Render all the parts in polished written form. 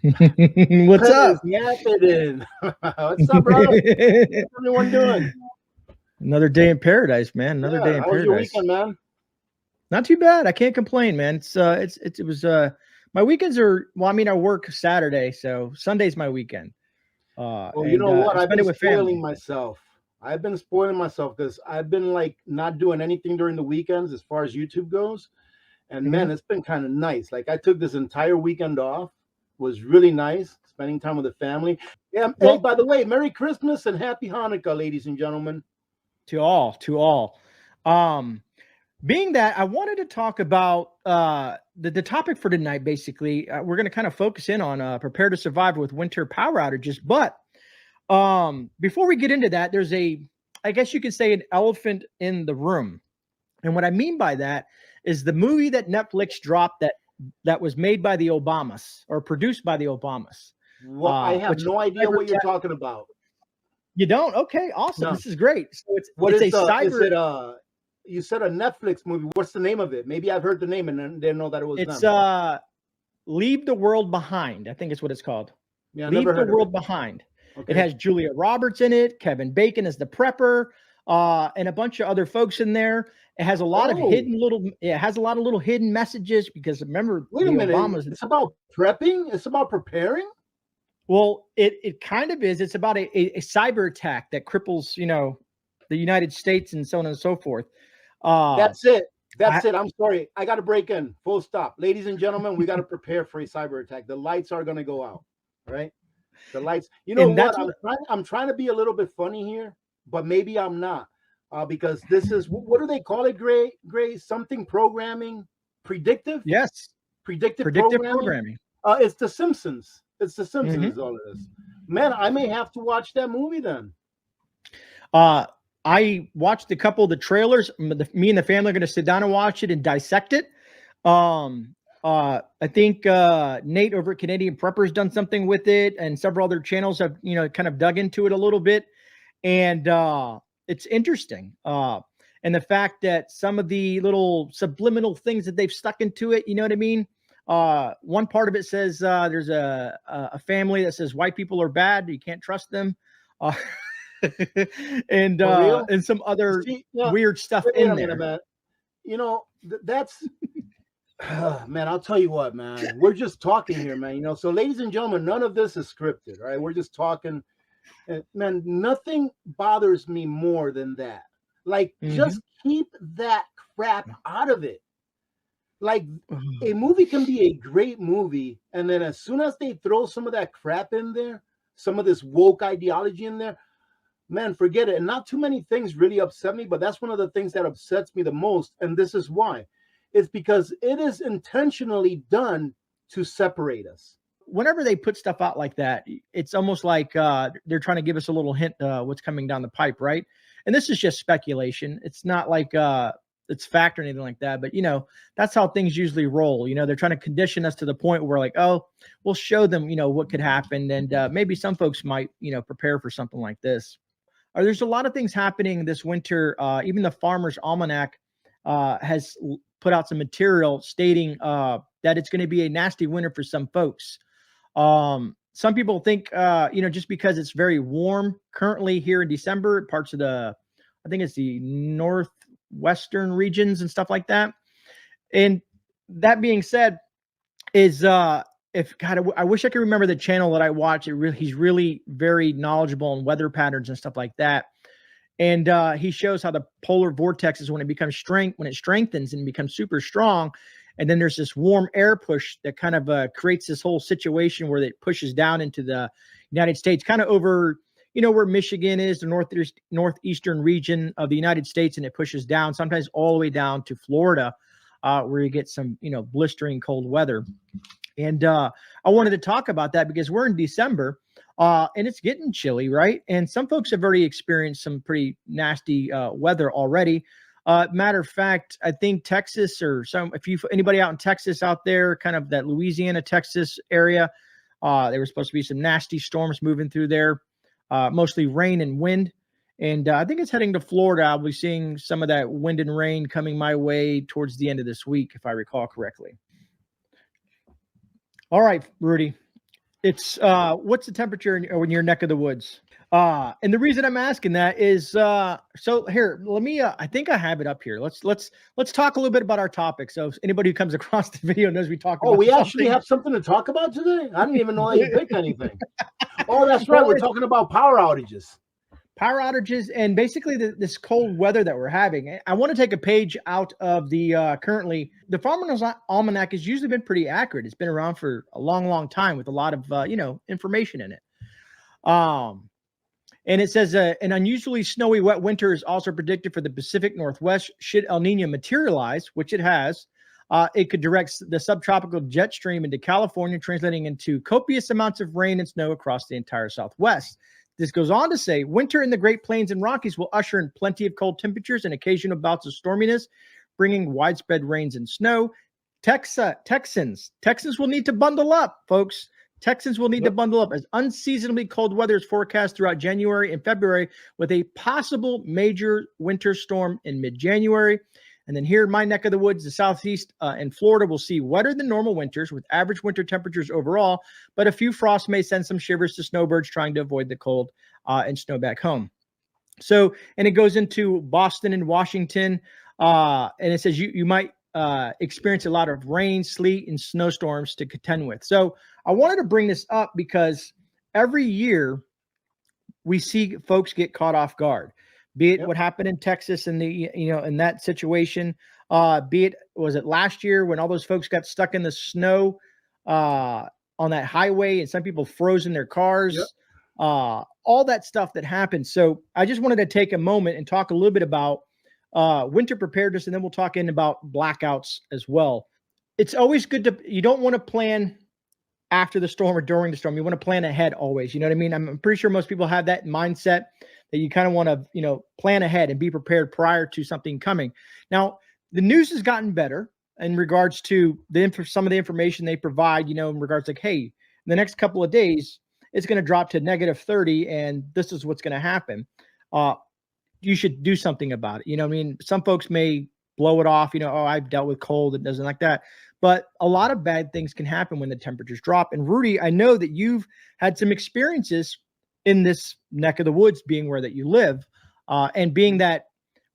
What's What is up? happening? What's up, brother? What's everyone doing? Another day in paradise, man. Another day Yeah, in how was your paradise. weekend, man? Not too bad. I can't complain, man. It was my weekends are well, I mean I work Saturday, so Sunday's my weekend. Well, you And know what? I I've spend been it with spoiling family. myself. I've been spoiling myself because I've been like not doing anything during the weekends as far as YouTube goes. And Mhm. man, it's been kind of nice. Like I took this entire weekend off. Was really nice spending time with the family. Yeah. Hey, Well, by the way, Merry Christmas and Happy Hanukkah, ladies and gentlemen. to all, to all. Um Being that I wanted to talk about the topic for tonight basically, we're going to kind of focus in on prepare to survive with winter power outages, but before we get into that, there's I guess you could say, an elephant in the room. And what I mean by that is the movie that Netflix dropped that was made by the Obamas or produced by the Obamas, What? I have which is no idea cyber what you're tech. talking about. You don't? Okay, awesome. No. This is great. So What it's a is is cyber. it you said a Netflix movie. What's the name of it? Maybe I've heard the name and then didn't know that it was It's them. Leave the World Behind. I think it's what it's called. Yeah, I never Leave the heard of it. World Behind. It Okay. has Julia Roberts in it, Kevin Bacon as the prepper, and a bunch of other folks in there. It has a lot of Oh, hidden little. Yeah, it has a lot of little hidden messages because remember wait a the minute. Obamas. It's about prepping. It's about preparing. Well, it kind of is. It's about a cyber attack that cripples the United States and so on and so forth. Uh, That's it. I, That's it. I'm sorry. I got to break in. Full stop, ladies and gentlemen. We got to prepare for a cyber attack. The lights are going to go out. Right. The lights. You know and what? that's what. I'm trying to be a little bit funny here, but maybe I'm not. Because this is what do they call it, Gray? Gray something programming, predictive, Yes, predictive predictive programming. programming. It's The Simpsons. It's The Simpsons. Hmm. Is all it is. Man, I may have to watch that movie then. Uh, I watched a couple of the trailers. Me and the family are going to sit down and watch it and dissect it. I think Nate over at Canadian Prepper's done something with it, and several other channels have kind of dug into it a little bit, and it's interesting. And the fact that some of the little subliminal things that they've stuck into it, you know what I mean? One part of it says there's a family that says white people are bad, you can't trust them. Uh, For real? and some other See, yeah. weird stuff Wait in a minute, there. man. That's man. I'll tell you what, man. We're just talking here, man. So ladies and gentlemen, none of this is scripted, right? We're just talking. And man, nothing bothers me more than that. Like, Mm-hmm. just keep that crap out of it. Like, a movie can be a great movie, and then as soon as they throw some of that crap in there, some of this woke ideology in there, man, forget it. And not too many things really upset me, but that's one of the things that upsets me the most. And this is why. It's because it is intentionally done to separate us. Whenever they put stuff out like that, it's almost like they're trying to give us a little hint what's coming down the pipe, right? And this is just speculation. It's not like it's fact or anything like that, but that's how things usually roll. They're trying to condition us to the point where like, oh, we'll show them, what could happen, and maybe some folks might, prepare for something like this. There's a lot of things happening this winter. Even the Farmer's Almanac has put out some material stating that it's going to be a nasty winter for some folks. Some people think, just because it's very warm currently here in December, parts of I think it's the northwestern regions and stuff like that. And that being said, is if God, I wish I could remember the channel that I watch. He's really very knowledgeable on weather patterns and stuff like that. And he shows how the polar vortexes, when it strengthens and becomes super strong, and then there's this warm air push that kind of creates this whole situation where it pushes down into the United States, kind of over, where Michigan is, the northeastern region of the United States, and it pushes down, sometimes all the way down to Florida, where you get some, blistering cold weather. And I wanted to talk about that because we're in December, and it's getting chilly, right? And some folks have already experienced some pretty nasty weather already. Matter of fact, I think Texas, or anybody out in Texas out there, kind of that Louisiana, Texas area, there were supposed to be some nasty storms moving through there, mostly rain and wind. And I think it's heading to Florida. I'll be seeing some of that wind and rain coming my way towards the end of this week, if I recall correctly. All right, Rudy. It's what's the temperature in your neck of the woods? And the reason I'm asking that is so here, let me I think I have it up here. Let's talk a little bit about our topic. So if anybody who comes across the video knows we talked Oh, about we actually something. have something to talk about today? I didn't even know that you picked anything. Oh, that's right. Well, We're talking about power outages. power outages and basically this cold weather that we're having. I want to take a page out of the currently the Farmer's Almanac has usually been pretty accurate. It's been around for a long time with a lot of information in it. And it says an unusually snowy, wet winter is also predicted for the Pacific Northwest. Should El Nino materialize, which it has, it could direct the subtropical jet stream into California, translating into copious amounts of rain and snow across the entire Southwest. This goes on to say, winter in the Great Plains and Rockies will usher in plenty of cold temperatures and occasional bouts of storminess, bringing widespread rains and snow. Texans will need to bundle up, folks. Texans will need to bundle up as unseasonably cold weather is forecast throughout January and February with a possible major winter storm in mid-January. And then here in my neck of the woods, the Southeast and Florida will see wetter than normal winters with average winter temperatures overall, but a few frosts may send some shivers to snowbirds trying to avoid the cold and snow back home. So, and it goes into Boston and Washington, and it says you might experience a lot of rain, sleet, and snowstorms to contend with. So I wanted to bring this up because every year we see folks get caught off guard, be it what happened in Texas in the, in that situation, be it, was it last year when all those folks got stuck in the snow on that highway and some people froze in their cars, all that stuff that happened. So I just wanted to take a moment and talk a little bit about winter preparedness, and then we'll talk about blackouts as well. It's always good to, you don't want to plan after the storm or during the storm. You want to plan ahead always. You know what I mean? I'm pretty sure most people have that mindset that you kind of want to, plan ahead and be prepared prior to something coming. Now, the news has gotten better in regards to some of the information they provide, in regards like, hey, in the next couple of days, it's going to drop to -30 and this is what's going to happen. You should do something about it. You know what I mean? Some folks may blow it off, oh, I've dealt with cold. It doesn't like that. But a lot of bad things can happen when the temperatures drop. And Rudy, I know that you've had some experiences in this neck of the woods, being where that you live, and being that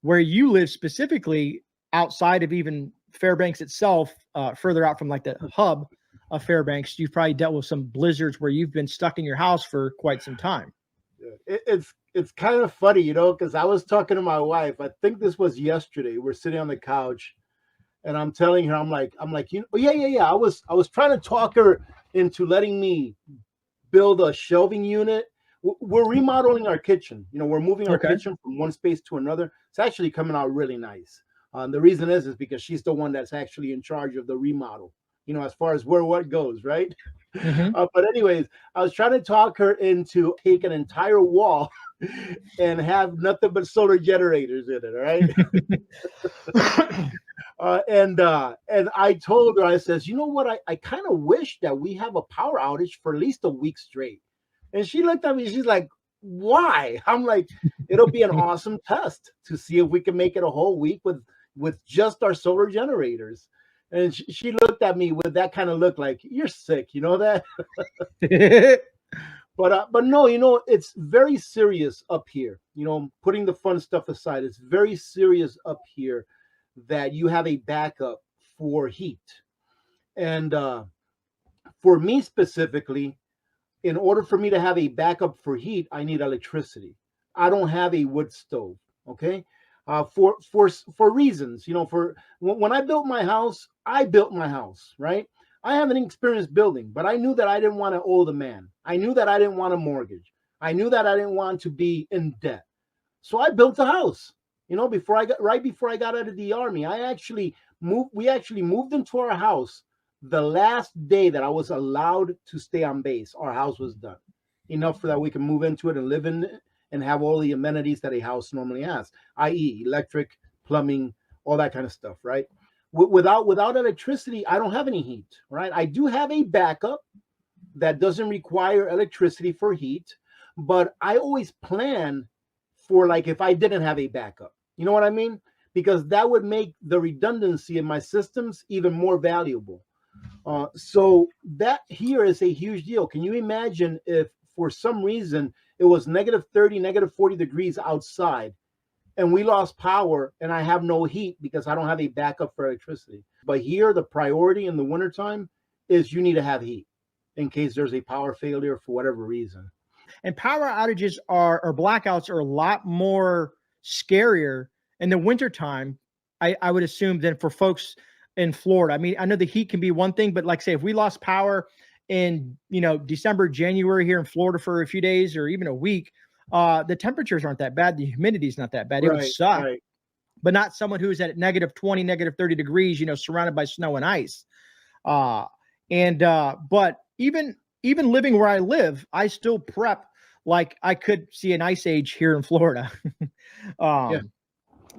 where you live specifically outside of even Fairbanks itself, further out from like the hub of Fairbanks, you've probably dealt with some blizzards where you've been stuck in your house for quite some time. It's kind of funny, because I was talking to my wife. I think this was yesterday. We're sitting on the couch, and I'm telling her, I'm like, yeah. I was trying to talk her into letting me build a shelving unit. We're remodeling our kitchen. We're moving our kitchen from one space to another. It's actually coming out really nice. The reason is because she's the one that's actually in charge of the remodel. As far as where what goes, right? Mm-hmm. But anyways, I was trying to talk her into take an entire wall and have nothing but solar generators in it. All right. And I told her, I says, you know what? I kind of wish that we have a power outage for at least a week straight. And she looked at me. She's like, why? I'm like, it'll be an awesome test to see if we can make it a whole week with just our solar generators. And she looked at me with that kind of look like, you're sick, you know that? But no, it's very serious up here. Putting the fun stuff aside, it's very serious up here that you have a backup for heat. And for me specifically, in order for me to have a backup for heat, I need electricity. I don't have a wood stove. Okay. For reasons, for when I built my house, right? I have an experience building, but I knew that I didn't want to owe the man. I knew that I didn't want a mortgage. I knew that I didn't want to be in debt. So I built a house. Before I got out of the army, we actually moved into our house the last day that I was allowed to stay on base. Our house was done. Enough for that we can move into it and live in it and have all the amenities that a house normally has, i.e. electric, plumbing, all that kind of stuff, right? Without electricity, I don't have any heat, right? I do have a backup that doesn't require electricity for heat, but I always plan for like if I didn't have a backup. You know what I mean? Because that would make the redundancy in my systems even more valuable. So that here is a huge deal. Can you imagine if for some reason it was -30, -40 degrees outside, and we lost power and I have no heat because I don't have a backup for electricity? But here, the priority in the wintertime is you need to have heat in case there's a power failure for whatever reason. And power outages or blackouts are a lot more scarier in the wintertime, I would assume, than for folks in Florida. I mean, I know the heat can be one thing, but like say if we lost power in, December, January here in Florida for a few days or even a week, the temperatures aren't that bad. The humidity is not that bad. It would Right, suck, right. but not someone who's at -20, -30 degrees, surrounded by snow and ice. Uh, but even living where I live, I still prep like I could see an ice age here in Florida. Yeah.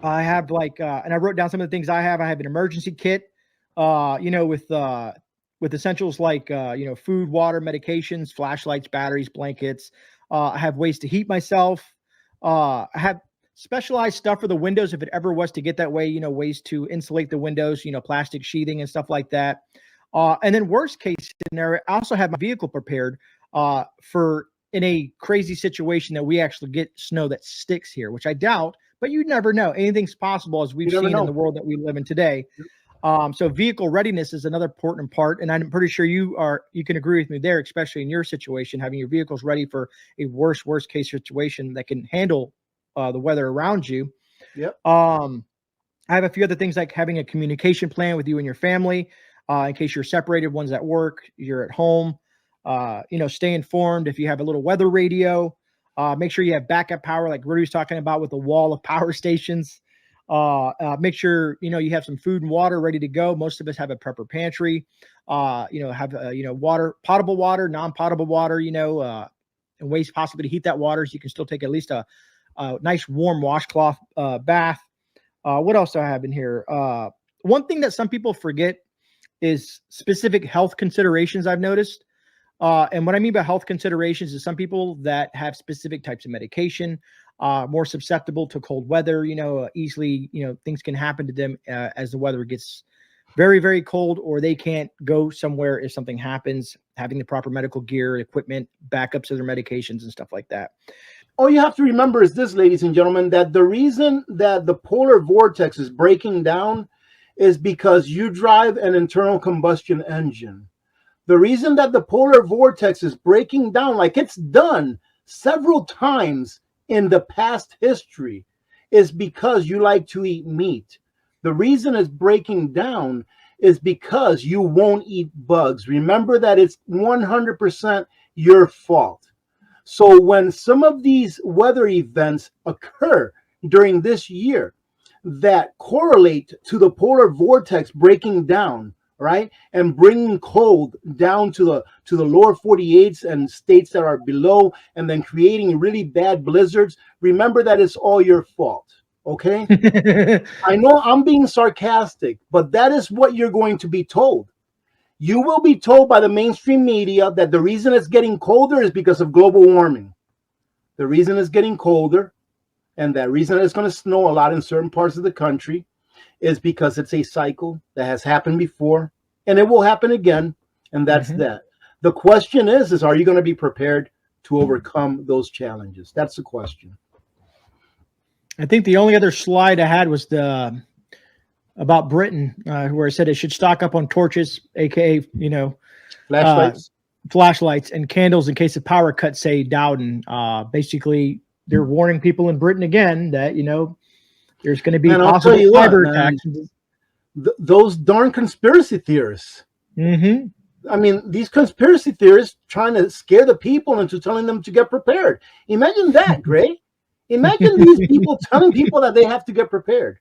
I have and I wrote down some of the things I have. I have an emergency kit, with essentials like, food, water, medications, flashlights, batteries, blankets. I have ways to heat myself. I have specialized stuff for the windows if it ever was to get that way, ways to insulate the windows, plastic sheathing and stuff like that. And then worst case scenario, I also have my vehicle prepared for in a crazy situation that we actually get snow that sticks here, which I doubt, but you never know. Anything's possible as we've You never seen in know. the world that we live in today. So vehicle readiness is another important part. And I'm pretty sure you can agree with me there, especially in your situation, having your vehicles ready for a worst case situation that can handle the weather around you. Yep. I have a few other things like having a communication plan with you and your family, in case you're separated, one's at work, you're at home. Stay informed. If you have a little weather radio, make sure you have backup power, like Rudy was talking about, with a wall of power stations. Make sure you have some food and water ready to go. Most of us have a prepper pantry. Have water, potable water, non-potable water. And ways possibly to heat that water, so you can still take at least a nice warm washcloth bath. What else do I have in here? One thing that some people forget is specific health considerations I've noticed. And what I mean by health considerations is some people that have specific types of medication, more susceptible to cold weather, easily, things can happen to them as the weather gets very, very cold, or they can't go somewhere if something happens, having the proper medical gear, equipment, backups of their medications and stuff like that. All you have to remember is this, ladies and gentlemen, that the reason that the polar vortex is breaking down is because you drive an internal combustion engine. The reason that the polar vortex is breaking down, like it's done several times in the past history, is because you like to eat meat. The reason it's breaking down is because you won't eat bugs. Remember that it's 100% your fault. So when some of these weather events occur during this year that correlate to the polar vortex breaking down, right, and bringing cold down to the lower 48s and states that are below, and then creating really bad blizzards, remember that it's all your fault. Okay. I know I'm being sarcastic, but that is what you're going to be told. You will be told by the mainstream media that the reason it's getting colder is because of global warming. The reason it's getting colder, and that reason it's going to snow a lot in certain parts of the country, is because it's a cycle that has happened before, and it will happen again, and that's that. The question is are you going to be prepared to overcome those challenges? That's the question. I think the only other slide I had was about Britain, where I said it should stock up on torches, aka Flashlights, flashlights, and candles in case of power cuts, say Dowden. Basically, they're warning people in Britain again that there's going to be possible cyber attacks. Those darn conspiracy theorists. I mean, these conspiracy theorists trying to scare the people into telling them to get prepared. Imagine that, Gray. Imagine these people telling people that they have to get prepared.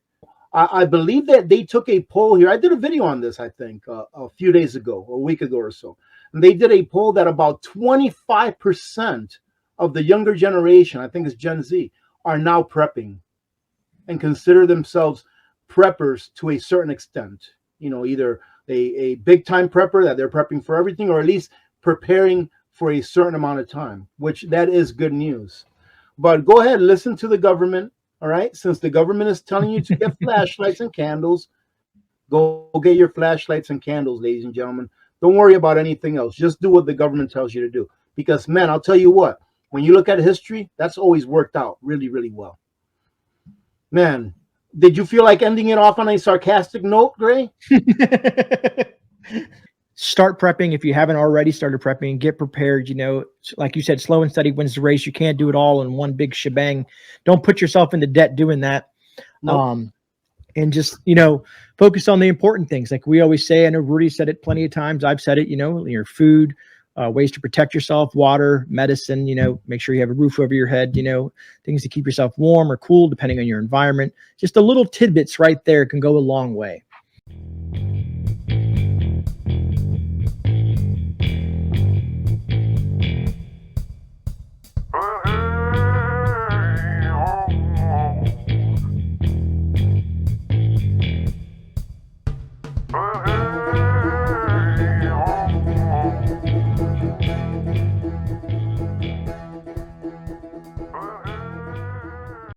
I believe that they took a poll here. I did a video on this, I think, a few days ago, a week ago or so. And they did a poll that about 25% of the younger generation, I think it's Gen Z, are now prepping and consider themselves preppers to a certain extent. Either a big time prepper that they're prepping for everything, or at least preparing for a certain amount of time, which that is good news. But go ahead, listen to the government. All right, since the government is telling you to get flashlights and candles, Go get your flashlights and candles, ladies and gentlemen. Don't worry about anything else. Just do what the government tells you to do. Because, man, I'll tell you what, when you look at history, that's always worked out really, really well. Man, did you feel like ending it off on a sarcastic note, Gray? Start prepping if you haven't already started prepping. Get prepared. You know, like you said, slow and steady wins the race. You can't do it all in one big shebang. Don't put yourself into debt doing that. Nope. And just, you know, focus on the important things. Like we always say, I know Rudy said it plenty of times. I've said it, you know, your food, ways to protect yourself, water, medicine, you know, make sure you have a roof over your head, you know, things to keep yourself warm or cool, depending on your environment. Just the little tidbits right there can go a long way.